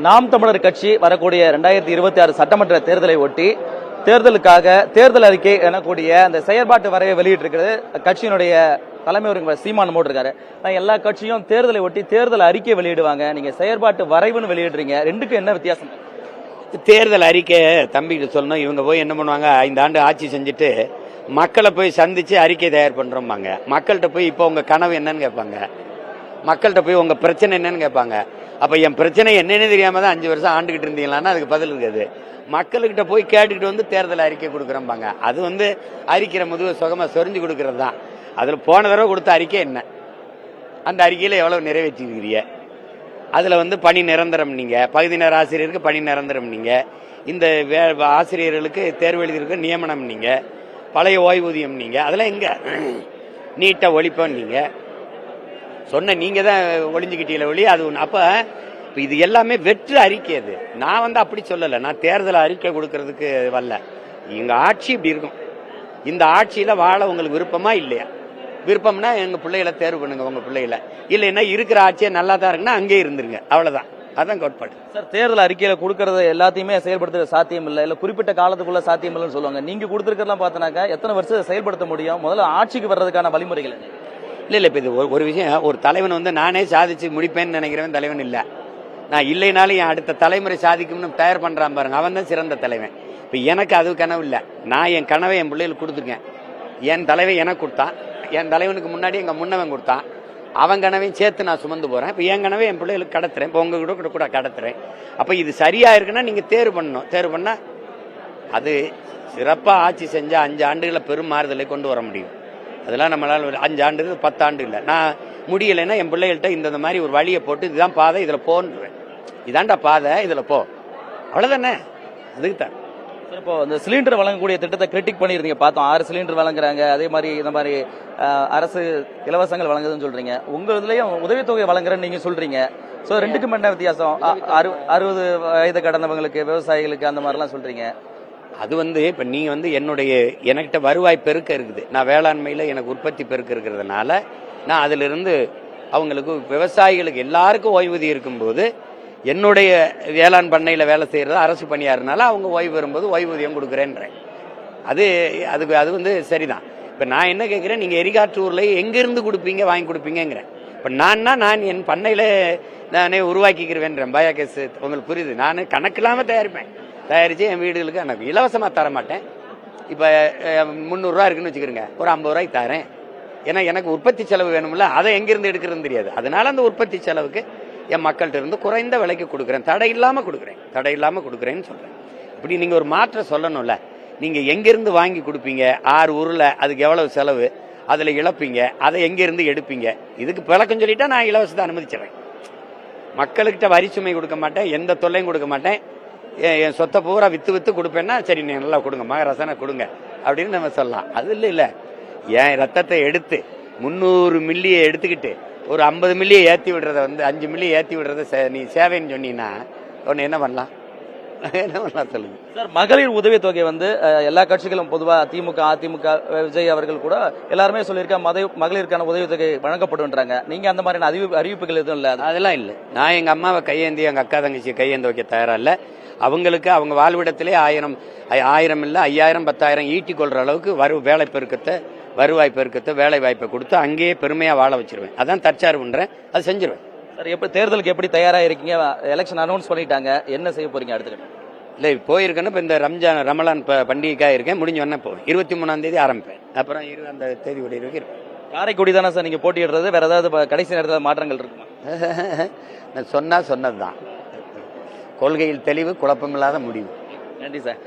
நாம் தமிழர் கட்சி வரக்கூடிய 2026 சட்டமன்ற தேர்தலை ஒட்டி தேர்தலுக்காக தேர்தல் அறிக்கை எனக்கூடிய அந்த செயற்பாட்டு வரைவை வெளியிட்டிருக்கிறது கட்சியினுடைய தலைமை ஒருங்கிணைப்பாளர் சீமான் போட்டிருக்காரு. எல்லா கட்சியும் தேர்தலை ஒட்டி தேர்தல் அறிக்கை வெளியிடுவாங்க, நீங்க செயற்பாட்டு வரைவுன்னு வெளியிடுறீங்க, ரெண்டுக்கும் என்ன வித்தியாசம்? தேர்தல் அறிக்கை தம்பிகிட்ட சொல்லணும். இவங்க போய் என்ன பண்ணுவாங்க, 5 ஆண்டு ஆட்சி செஞ்சுட்டு மக்களை போய் சந்திச்சு அறிக்கை தயார் பண்றோம்பாங்க. மக்கள்கிட்ட போய் இப்போ உங்க கனவு என்னன்னு கேட்பாங்க, மக்கள்கிட்ட போய் உங்க பிரச்சனை என்னன்னு கேட்பாங்க. அப்ப என் பிரச்சனை என்னன்னு தெரியாம தான் 5 வருஷம் ஆண்டுகிட்டு இருந்தீங்களான்னா அதுக்கு பதில் இருக்காது. மக்கள்கிட்ட போய் கேட்டுக்கிட்டு வந்து தேர்தல் அறிக்கை கொடுக்குறோம்பாங்க. அது அறிக்கிற முதுகு சுகமா சொரிஞ்சு கொடுக்கறது தான். அதுல போன தடவை கொடுத்த அறிக்கை என்ன, அந்த அறிக்கையில எவ்வளவு நிறைவேற்றிருக்கிறீங்க, அதுல பணி நிரந்தரம், நீங்க பகுதி நேர ஆசிரியருக்கு பணி நிரந்தரம், நீங்க இந்த ஆசிரியர்களுக்கு தேர்வு எழுதியிருக்க நியமனம், நீங்க பழைய ஓய்வூதியம், நீங்க அதெல்லாம் எங்க நீட்டா ஒழிப்போம் நீங்க சொன்ன, நீங்க தான் ஒளிஞ்சுக்கிட்டீங்கள ஒளி. அது அப்ப இது எல்லாமே வெற்று அறிக்கை. அது நான் அப்படி சொல்லல, நான் தேர்தல் அறிக்கை கொடுக்கறதுக்கு வரல. எங்க ஆட்சி இப்படி இருக்கும், இந்த ஆட்சியில வாழ உங்களுக்கு விருப்பமா இல்லையா? விருப்பம்னா எங்க பிள்ளைகளை தேர்வு பண்ணுங்க, உங்க பிள்ளைகளை. இல்லைன்னா இருக்கிற ஆட்சியை நல்லா தான் இருக்குன்னா அங்கே இருந்துருங்க, அவ்வளவுதான். அதான் கோட்பாடு. சார், தேர்தல் அறிக்கையில கொடுக்கறது எல்லாத்தையுமே செயல்படுத்த சாத்தியம் இல்லை, இல்ல குறிப்பிட்ட காலத்துக்குள்ள சாத்தியம் இல்லைன்னு சொல்லுவாங்க. நீங்க கொடுத்துருக்கலாம் பார்த்தனாக்கா எத்தனை வருஷம் செயல்படுத்த முடியும்? முதல்ல ஆட்சிக்கு வர்றதுக்கான வழிமுறைகள் இல்ல இப்ப இது ஒரு விஷயம். ஒரு தலைவன் நானே சாதிச்சு முடிப்பேன்னு நினைக்கிறவன் தலைவன் இல்ல. நான் இல்லைனாலும் என் அடுத்த தலைமுறை சாதிக்கும்னு தயார் பண்றான் பாருங்க, அவன் தான் சிறந்த தலைவன். இப்ப எனக்கு அது கனவு இல்ல. நான் என் கனவை என் பிள்ளைகளுக்கு கொடுத்துருக்கேன். என் தலைவன் எனக்கு கொடுத்தான், என் தலைவனுக்கு முன்னாடி எங்க முன்னவன் கொடுத்தான். அவன் கனவையும் சேர்த்து நான் சுமந்து போறேன். இப்ப என் கனவை என் பிள்ளைகளுக்கு கடத்துறேன், இப்ப உங்க கூட கடத்துறேன். அப்ப இது சரியா இருக்குன்னா நீங்க தேர்வு பண்ணணும். தேர்வு பண்ணா அது சிறப்பா ஆட்சி செஞ்சா 5 ஆண்டுகளை பெரும் மாறுதலை கொண்டு வர முடியும். அதெல்லாம் நம்மளால 5 ஆண்டு 10 ஆண்டு இல்லை. நான் முடியலைன்னா என் பிள்ளைகள்கிட்ட இந்த மாதிரி ஒரு வழியை போட்டு இதுதான் பாதை, இதுல போன்றேன், இதான்டா பாதை, இதுல போ, அவ்வளவுதானே. அதுக்கு தான் இப்போ இந்த சிலிண்டர் வழங்கக்கூடிய திட்டத்தை கிரிட்டிக் பண்ணியிருந்தீங்க, பார்த்தோம். 6 சிலிண்டர் வழங்குறாங்க, அதே மாதிரி இந்த மாதிரி அரசு இலவசங்கள் வழங்குதுன்னு சொல்றீங்க. உங்க இதுலயும் உதவித்தொகை வழங்குறேன்னு நீங்க சொல்றீங்க. ஸோ ரெண்டுக்கும் என்ன வித்தியாசம்? 60 வயது கடந்தவங்களுக்கு, விவசாயிகளுக்கு அந்த மாதிரிலாம் சொல்றீங்க. அது இப்ப நீங்க என்னுடைய எனக்கிட்ட வருவாய் பெருக்க இருக்குது. நான் வேளாண்மையில எனக்கு உற்பத்தி பெருக்க இருக்கிறதுனால நான் அதுல இருந்து அவங்களுக்கு, விவசாயிகளுக்கு எல்லாருக்கும் ஓய்வூதியம் இருக்கும்போது என்னுடைய வேளாண் பண்ணையில வேலை செய்யறது அரசு பணியாருனால அவங்க ஓய்வு வரும்போது ஓய்வூதியம் கொடுக்குறேன்றேன். அது சரிதான். இப்ப நான் என்ன கேட்கிறேன், நீங்க எரிகாற்றூர்ல எங்க இருந்து கொடுப்பீங்க, வாங்கி கொடுப்பீங்கிறேன். இப்ப நான் என் பண்ணையில நானே உருவாக்கிக்கிறேன். பயோகேஸ் உங்களுக்கு புரியுது. நான் கணக்கு இல்லாம தயாரிச்சு என் வீடுகளுக்கு எனக்கு இலவசமா தர மாட்டேன். இப்ப 300 ரூபா இருக்குன்னு வச்சுக்கிறேங்க, ஒரு 50 ரூபாய்க்கு தரேன். ஏன்னா எனக்கு உற்பத்தி செலவு வேணும்ல, அதை எங்கிருந்து எடுக்கிறதுன்னு தெரியாது. அதனால அந்த உற்பத்தி செலவுக்கு என் மக்கள்கிட்ட இருந்து குறைந்த விலைக்கு கொடுக்குறேன், தடை இல்லாம கொடுக்குறேன்னு சொல்றேன். இப்படி நீங்க ஒரு மாற்றம் சொல்லணும்ல. நீங்க எங்கிருந்து வாங்கி கொடுப்பீங்க, 6 ஊர்ல அதுக்கு எவ்வளவு செலவு, அதுல இழப்பீங்க, அதை எங்கிருந்து எடுப்பீங்க, இதுக்கு விளக்கம் சொல்லிட்டா நான் இலவசத்தை அனுமதிச்சிடறேன். மக்கள்கிட்ட வரி சுமை கொடுக்க மாட்டேன், எந்த தொல்லையும் கொடுக்க மாட்டேன். என் சொத்தை பூரா வித்து கொடுப்பேன்னா சரி, நீ நல்லா கொடுங்க, மகரசனை கொடுங்க அப்படின்னு நம்ம சொல்லலாம். அது இல்ல, என் ரத்தத்தை எடுத்து 300 மில்லியை எடுத்துக்கிட்டு ஒரு 50 மில்லியை ஏற்றி விடுறத 5 மில்லியை ஏற்றி விடுறத நீ சேவைன்னு சொன்னீங்கன்னா உன்னை என்ன பண்ணலாம் சொல்லுங்க சார். மகளிர் உதவித்தொகை எல்லா கட்சிகளும் பொதுவா திமுக, அதிமுக, விஜய் அவர்கள் கூட எல்லாருமே சொல்லியிருக்காங்க மகளிருக்கான உதவித்தொகை வழங்கப்படுன்றாங்க. நீங்க அந்த மாதிரியான அறிவிப்புகள் எதுவும் இல்லை? அதெல்லாம் இல்லை. நான் எங்க அம்மாவை கையேந்தி எங்க அக்கா தங்கச்சியை கையேந்து வைக்க தயாரா இல்ல. அவங்களுக்கு அவங்க வாழ்விடத்திலே 1000 இல்ல 5000 10,000 ஈட்டி கொள்ற அளவுக்கு வேலை பெருக்கத்தை, வருவாய் பெருக்கத்தை, வேலை வாய்ப்பை கொடுத்து அங்கேயே பெருமையா வாழ வச்சிருவேன். அதான் தற்சார்புன்றேன், அது செஞ்சிருவேன். சார், எப்படி தேர்தலுக்கு எப்படி தயாரா இருக்கீங்க? எலெக்ஷன் அனௌன்ஸ் பண்ணிட்டாங்க, என்ன செய்ய போறீங்க அடுத்து? இல்ல போயிருக்கேன்னு இப்ப இந்த ரமலான் பண்டிகைக்காக இருக்கேன். முடிஞ்ச உடனே போவேன். 23ஆம் தேதி ஆரம்பிப்பேன். அப்புறம் அந்த தேதி வரைக்கும் இருப்பேன். காரைக்குடி தானே சார் நீங்க போட்டியிடுறது? வேற ஏதாவது கடைசி நேரத்தில் மாற்றங்கள் இருக்குமா? நான் சொன்னதுதான். கொள்கையில் தெளிவு, குழப்பமில்லாத முடிவு. நன்றி சார்.